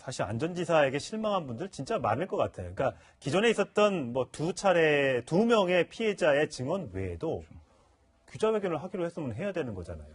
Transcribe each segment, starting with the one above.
사실 안전지사에게 실망한 분들 진짜 많을 것 같아요. 그러니까 기존에 있었던 뭐 두 명의 피해자의 증언 외에도 기자회견을 하기로 했으면 해야 되는 거잖아요.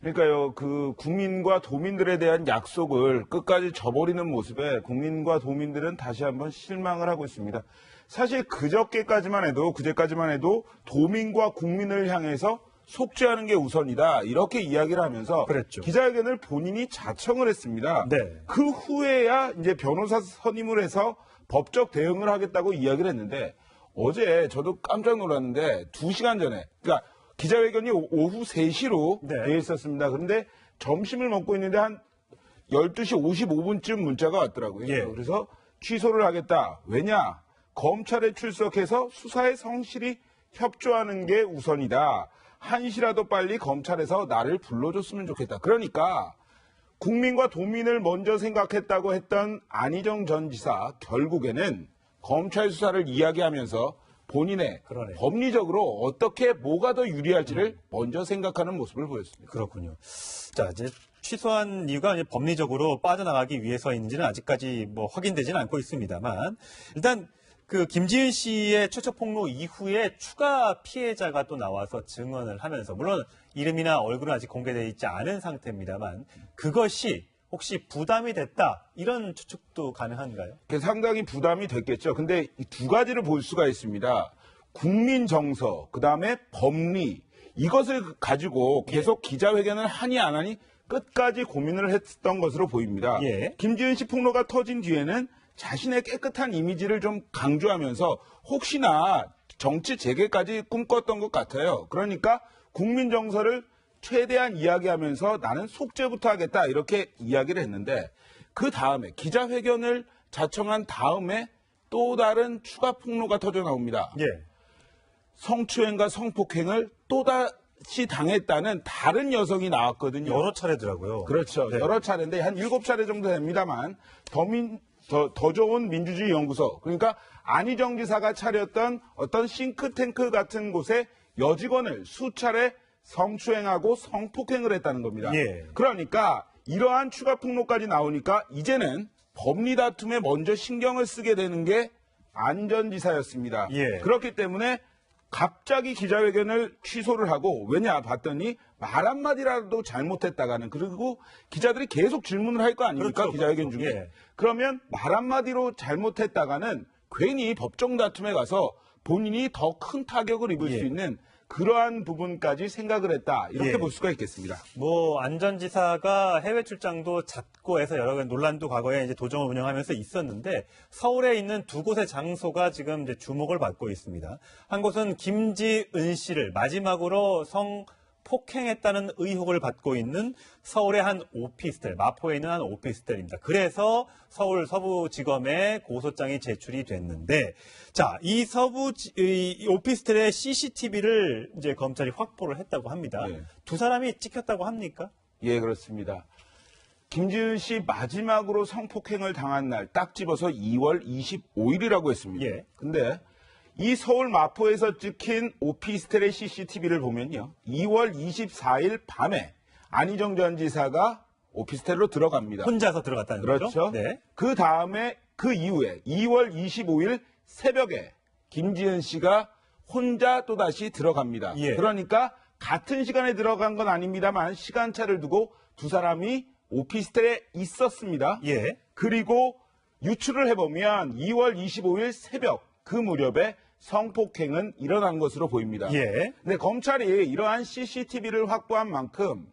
그러니까요, 그 국민과 도민들에 대한 약속을 끝까지 저버리는 모습에 국민과 도민들은 다시 한번 실망을 하고 있습니다. 사실 그제까지만 해도 도민과 국민을 향해서 속죄하는 게 우선이다. 이렇게 이야기를 하면서 그랬죠. 기자회견을 본인이 자청을 했습니다. 네. 그 후에야 이제 변호사 선임을 해서 법적 대응을 하겠다고 이야기를 했는데 어제 저도 깜짝 놀랐는데 2시간 전에 그러니까 기자회견이 오후 3시로 네. 되어 있었습니다. 그런데 점심을 먹고 있는데 한 12시 55분쯤 문자가 왔더라고요. 예. 그래서 취소를 하겠다. 왜냐? 검찰에 출석해서 수사에 성실히 협조하는 게 우선이다. 한시라도 빨리 검찰에서 나를 불러줬으면 좋겠다. 그러니까 국민과 도민을 먼저 생각했다고 했던 안희정 전 지사 결국에는 검찰 수사를 이야기하면서 본인의 그러네. 법리적으로 어떻게 뭐가 더 유리할지를 먼저 생각하는 모습을 보였습니다. 그렇군요. 자, 이제 취소한 이유가 이제 법리적으로 빠져나가기 위해서인지는 아직까지 뭐 확인되지는 않고 있습니다만 일단 그 김지은 씨의 최초 폭로 이후에 추가 피해자가 또 나와서 증언을 하면서 물론 이름이나 얼굴은 아직 공개되어 있지 않은 상태입니다만 그것이 혹시 부담이 됐다 이런 추측도 가능한가요? 상당히 부담이 됐겠죠. 근데 이 두 가지를 볼 수가 있습니다. 국민 정서, 그다음에 법리 이것을 가지고 계속 기자회견을 하니 안 하니 끝까지 고민을 했던 것으로 보입니다. 예. 김지은 씨 폭로가 터진 뒤에는 자신의 깨끗한 이미지를 좀 강조하면서 혹시나 정치 재개까지 꿈꿨던 것 같아요. 그러니까 국민 정서를 최대한 이야기하면서 나는 속죄부터 하겠다 이렇게 이야기를 했는데 그 다음에 기자회견을 자청한 다음에 또 다른 추가 폭로가 터져 나옵니다. 예. 성추행과 성폭행을 또다시 당했다는 다른 여성이 나왔거든요. 여러 차례더라고요. 그렇죠. 네. 여러 차례인데 한 7차례 정도 됩니다만 더 좋은 민주주의 연구소 그러니까 안희정 지사가 차렸던 어떤 싱크탱크 같은 곳에 여직원을 수차례 성추행하고 성폭행을 했다는 겁니다. 예. 그러니까 이러한 추가 폭로까지 나오니까 이제는 법리 다툼에 먼저 신경을 쓰게 되는 게 안 전 지사였습니다. 예. 그렇기 때문에 갑자기 기자회견을 취소를 하고 왜냐 봤더니 말 한마디라도 잘못했다가는 그리고 기자들이 계속 질문을 할 거 아닙니까? 그렇죠, 기자회견 그렇죠. 중에. 예. 그러면 말 한마디로 잘못했다가는 괜히 법정 다툼에 가서 본인이 더 큰 타격을 입을 예. 수 있는 그러한 부분까지 생각을 했다. 이렇게 예. 볼 수가 있겠습니다. 뭐 안 전 지사가 해외 출장도 잦고 해서 여러 가지 논란도 과거에 이제 도정을 운영하면서 있었는데 서울에 있는 두 곳의 장소가 지금 이제 주목을 받고 있습니다. 한 곳은 김지은 씨를 마지막으로 폭행했다는 의혹을 받고 있는 서울의 한 오피스텔, 마포에 있는 한 오피스텔입니다. 그래서 서울 서부지검에 고소장이 제출이 됐는데, 자, 이 오피스텔의 CCTV를 이제 검찰이 확보를 했다고 합니다. 예. 두 사람이 찍혔다고 합니까? 예, 그렇습니다. 김지은 씨 마지막으로 성폭행을 당한 날 딱 집어서 2월 25일이라고 했습니다. 예. 근데 이 서울 마포에서 찍힌 오피스텔의 CCTV를 보면요. 2월 24일 밤에 안희정 전 지사가 오피스텔로 들어갑니다. 혼자서 들어갔다는 그렇죠. 거죠? 네. 그 다음에 그 이후에 2월 25일 새벽에 김지은 씨가 혼자 또다시 들어갑니다. 예. 그러니까 같은 시간에 들어간 건 아닙니다만 시간차를 두고 두 사람이 오피스텔에 있었습니다. 예. 그리고 유추를 해보면 2월 25일 새벽 그 무렵에 성폭행은 일어난 것으로 보입니다. 예. 근데 검찰이 이러한 CCTV를 확보한 만큼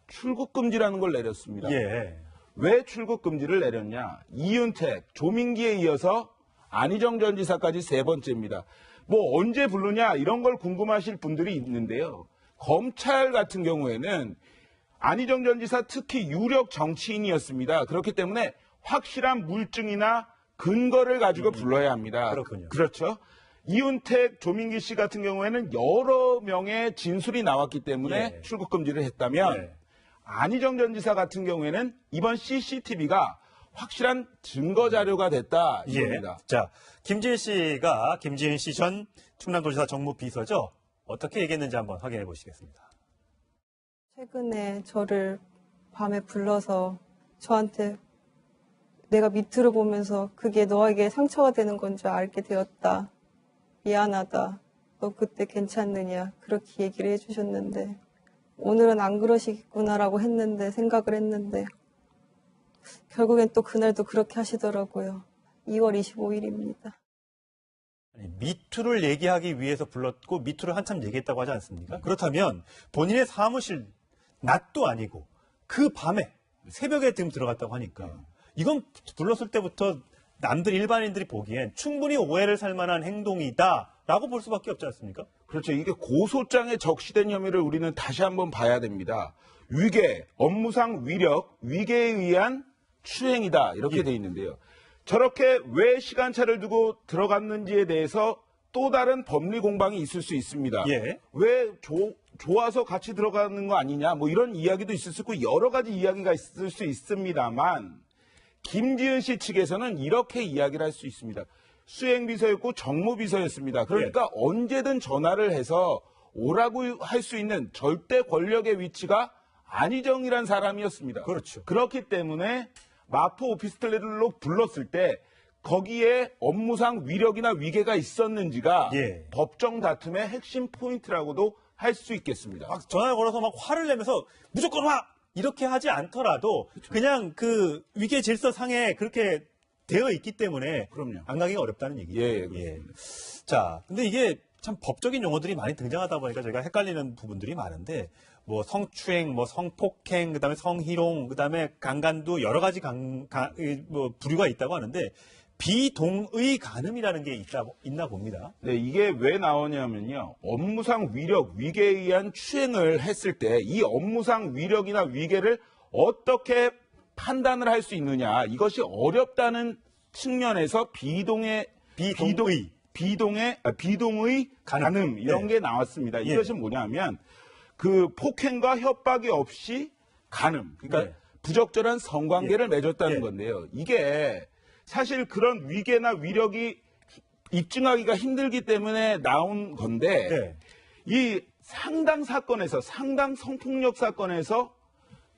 출국 금지라는 걸 내렸습니다. 예. 왜 출국 금지를 내렸냐? 이윤택, 조민기에 이어서 안희정 전 지사까지 세 번째입니다. 뭐 언제 부르냐 이런 걸 궁금하실 분들이 있는데요. 검찰 같은 경우에는 안희정 전 지사 특히 유력 정치인이었습니다. 그렇기 때문에 확실한 물증이나 근거를 가지고 불러야 합니다. 그렇군요. 그렇죠. 이윤택, 조민기 씨 같은 경우에는 여러 명의 진술이 나왔기 때문에 예. 출국 금지를 했다면 예. 안희정 전 지사 같은 경우에는 이번 CCTV가 확실한 증거 자료가 됐다 이겁니다. 예. 자, 김지은 씨 전 충남도지사 정무비서죠. 어떻게 얘기했는지 한번 확인해 보시겠습니다. 최근에 저를 밤에 불러서 저한테 내가 밑으로 보면서 그게 너에게 상처가 되는 건 줄 알게 되었다. 미안하다. 너 그때 괜찮느냐. 그렇게 얘기를 해주셨는데 오늘은 안 그러시겠구나라고 생각을 했는데 결국엔 또 그날도 그렇게 하시더라고요. 2월 25일입니다. 미투를 얘기하기 위해서 불렀고 미투를 한참 얘기했다고 하지 않습니까? 그렇다면 본인의 사무실 낮도 아니고 그 밤에 새벽에 지금 들어갔다고 하니까 이건 불렀을 때부터 남들 일반인들이 보기엔 충분히 오해를 살 만한 행동이다라고 볼 수밖에 없지 않습니까? 그렇죠. 이게 고소장에 적시된 혐의를 우리는 다시 한번 봐야 됩니다. 위계, 업무상 위력, 위계에 의한 추행이다 이렇게 예. 돼 있는데요. 저렇게 왜 시간차를 두고 들어갔는지에 대해서 또 다른 법리 공방이 있을 수 있습니다. 예. 왜 좋아서 같이 들어가는 거 아니냐 뭐 이런 이야기도 있을 수 있고 여러 가지 이야기가 있을 수 있습니다만 김지은 씨 측에서는 이렇게 이야기를 할 수 있습니다. 수행비서였고 정무비서였습니다. 그러니까 언제든 전화를 해서 오라고 할 수 있는 절대 권력의 위치가 안희정이란 사람이었습니다. 그렇죠. 그렇기 때문에 마포 오피스텔로 불렀을 때 거기에 업무상 위력이나 위계가 있었는지가 예. 법정 다툼의 핵심 포인트라고도 할 수 있겠습니다. 막 전화 걸어서 막 화를 내면서 무조건 와! 이렇게 하지 않더라도 그냥 그 위계 질서상에 그렇게 되어 있기 때문에 그럼요. 안 가기가 어렵다는 얘기죠. 예, 그렇습니다. 자, 근데 이게 참 법적인 용어들이 많이 등장하다 보니까 저희가 헷갈리는 부분들이 많은데 뭐 성추행, 뭐 성폭행, 그다음에 성희롱, 그다음에 강간도 여러 가지 뭐 부류가 있다고 하는데 비동의 간음이라는 게 있나 봅니다. 네, 이게 왜 나오냐면요. 업무상 위력, 위계에 의한 추행을 했을 때 이 업무상 위력이나 위계를 어떻게 판단을 할 수 있느냐. 이것이 어렵다는 측면에서 비동의 간음 이런 네. 게 나왔습니다. 예. 이것이 뭐냐면 그 폭행과 협박이 없이 간음, 그러니까 네. 부적절한 성관계를 예. 맺었다는 예. 건데요. 이게 사실 그런 위계나 위력이 입증하기가 힘들기 때문에 나온 건데 네. 이 상당 사건에서 상당 성폭력 사건에서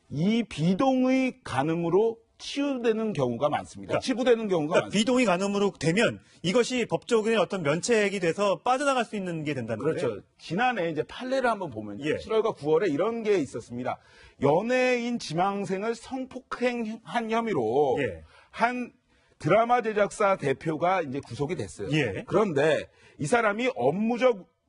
이 비동의 간음으로 치유되는 경우가 많습니다. 치부되는 경우가 그러니까 많습니다. 비동의 간음으로 되면 이것이 법적인 어떤 면책이 돼서 빠져나갈 수 있는 게 된다는 거예요. 그렇죠. 지난해 이제 판례를 한번 보면 예. 7월과 9월에 이런 게 있었습니다. 연예인 지망생을 성폭행한 혐의로 예. 한 드라마 제작사 대표가 이제 구속이 됐어요. 예. 그런데 이 사람이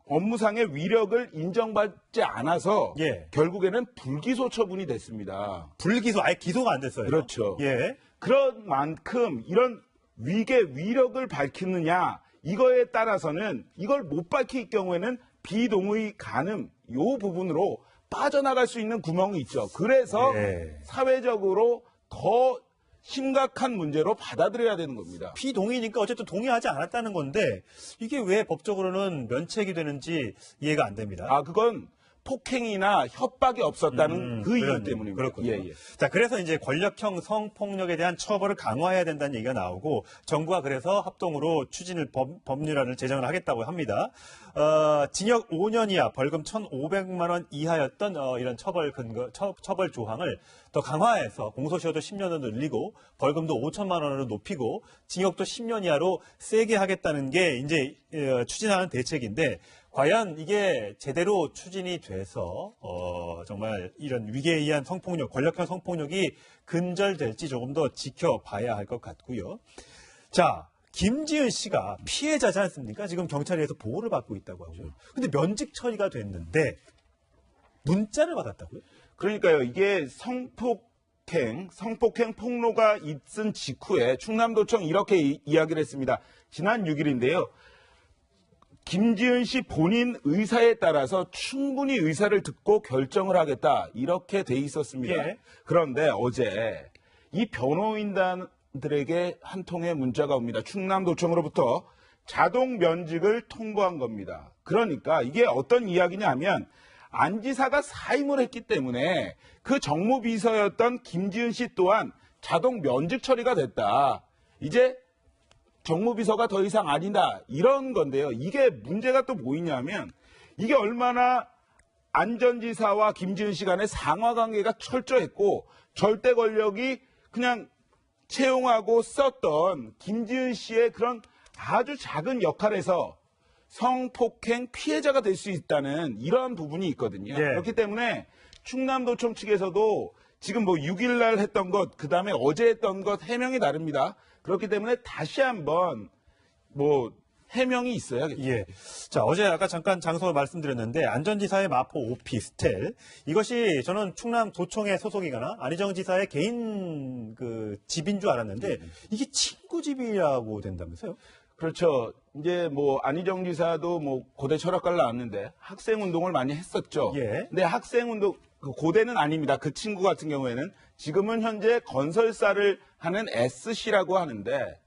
업무상의 위력을 인정받지 않아서 예. 결국에는 불기소 처분이 됐습니다. 불기소, 아예 기소가 안 됐어요. 그렇죠. 예. 그런 만큼 이런 위력을 밝히느냐 이거에 따라서는 이걸 못 밝힐 경우에는 비동의 간음 요 부분으로 빠져나갈 수 있는 구멍이 있죠. 그래서 예. 사회적으로 더 심각한 문제로 받아들여야 되는 겁니다. 비동의니까 어쨌든 동의하지 않았다는 건데 이게 왜 법적으로는 면책이 되는지 이해가 안 됩니다. 아, 그건 폭행이나 협박이 없었다는 그 이유 때문입니다. 그렇군요. 예, 예. 자, 그래서 이제 권력형 성폭력에 대한 처벌을 강화해야 된다는 얘기가 나오고 정부가 그래서 합동으로 추진을 법률안을 제정을 하겠다고 합니다. 징역 5년 이하, 벌금 1,500만 원 이하였던 이런 처벌 조항을 더 강화해서 공소시효도 10년으로 늘리고 벌금도 5천만 원으로 높이고 징역도 10년 이하로 세게 하겠다는 게 이제 추진하는 대책인데 과연 이게 제대로 추진이 돼서 정말 이런 위계에 의한 성폭력, 권력형 성폭력이 근절될지 조금 더 지켜봐야 할 것 같고요. 자, 김지은 씨가 피해자지 않습니까? 지금 경찰에서 보호를 받고 있다고 하고요. 근데 면직 처리가 됐는데 문자를 받았다고요? 그러니까요, 이게 성폭행 폭로가 있은 직후에 충남도청 이렇게 이야기를 했습니다. 지난 6일인데요. 김지은 씨 본인 의사에 따라서 충분히 의사를 듣고 결정을 하겠다. 이렇게 돼 있었습니다. 예. 그런데 어제 이 변호인단들에게 한 통의 문자가 옵니다. 충남도청으로부터 자동 면직을 통보한 겁니다. 그러니까 이게 어떤 이야기냐면 안 지사가 사임을 했기 때문에 그 정무비서였던 김지은 씨 또한 자동 면직 처리가 됐다. 이제 정무비서가 더 이상 아니다. 이런 건데요. 이게 문제가 또 뭐냐면 이게 얼마나 안 전 지사와 김지은 씨 간의 상하 관계가 철저했고 절대 권력이 그냥 채용하고 썼던 김지은 씨의 그런 아주 작은 역할에서 성폭행 피해자가 될 수 있다는 이런 부분이 있거든요. 예. 그렇기 때문에 충남도청 측에서도 지금 뭐 6일 날 했던 것, 그 다음에 어제 했던 것 해명이 다릅니다. 그렇기 때문에 다시 한번 뭐 해명이 있어야겠죠. 예. 자, 어제 아까 잠깐 장소 말씀드렸는데 안전지사의 마포 오피스텔 이것이 저는 충남 도청의 소속이거나 안희정 지사의 개인 그 집인 줄 알았는데 이게 친구 집이라고 된다면서요? 그렇죠. 이제 뭐 안희정 지사도 뭐 고대 철학과를 나왔는데 학생 운동을 많이 했었죠. 예. 근데 학생 운동 그 고대는 아닙니다. 그 친구 같은 경우에는 지금은 현재 건설사를 하는 S씨라고 하는데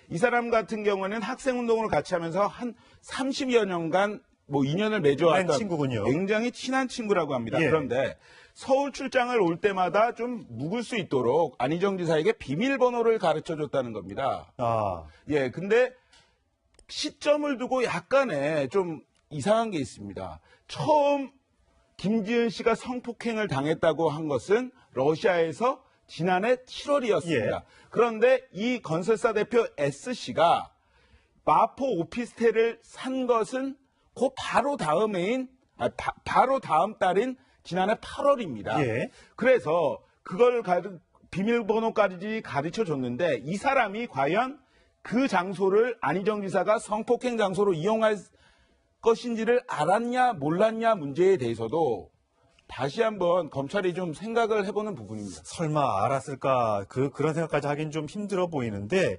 이 사람 같은 경우는 학생 운동을 같이 하면서 한 30여 년간 뭐 인연을 맺어왔던 친구군요. 굉장히 친한 친구라고 합니다. 예. 그런데 서울 출장을 올 때마다 좀 묵을 수 있도록 안희정 지사에게 비밀번호를 가르쳐 줬다는 겁니다. 아, 예, 근데 시점을 두고 약간의 좀 이상한 게 있습니다. 처음 김지은 씨가 성폭행을 당했다고 한 것은 러시아에서 지난해 7월이었습니다. 예. 그런데 이 건설사 대표 S씨가 마포 오피스텔을 산 것은 그 바로 다음 해인, 바로 다음 달인 지난해 8월입니다. 예. 그래서 그걸 비밀번호까지 가르쳐 줬는데 이 사람이 과연 그 장소를 안희정 지사가 성폭행 장소로 이용할 것인지를 알았냐 몰랐냐 문제에 대해서도 다시 한번 검찰이 좀 생각을 해보는 부분입니다. 설마 알았을까? 그런 생각까지 하긴 좀 힘들어 보이는데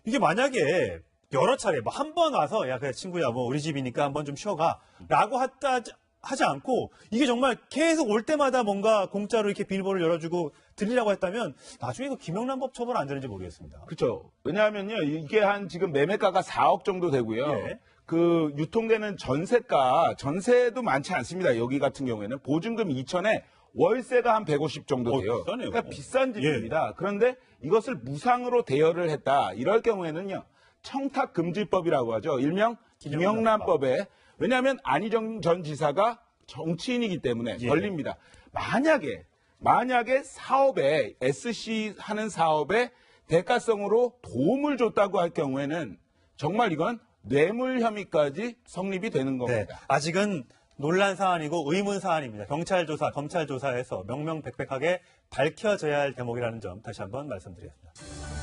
이게 만약에 여러 차례 뭐 한 번 와서 야, 그래 친구야 뭐 우리 집이니까 한번 좀 쉬어가라고 하지 않고 이게 정말 계속 올 때마다 뭔가 공짜로 이렇게 비밀번호를 열어주고 들리라고 했다면 나중에 그 김영란법 처벌 안 되는지 모르겠습니다. 그렇죠. 왜냐하면요, 이게 한 지금 매매가가 4억 정도 되고요. 예. 그 유통되는 전세도 많지 않습니다. 여기 같은 경우에는 보증금 2천에 월세가 한 150 정도 돼요. 비싸네요. 그러니까 비싼 집입니다. 그런데 이것을 무상으로 대여를 했다. 이럴 경우에는요, 청탁금지법이라고 하죠. 일명 김영란법에. 왜냐하면 안희정 전 지사가 정치인이기 때문에 예. 걸립니다. 만약에 사업에 SC 하는 사업에 대가성으로 도움을 줬다고 할 경우에는 정말 이건 뇌물 혐의까지 성립이 되는 겁니다. 네, 아직은 논란 사안이고 의문 사안입니다. 경찰 조사, 검찰 조사에서 명명백백하게 밝혀져야 할 대목이라는 점 다시 한번 말씀드리겠습니다.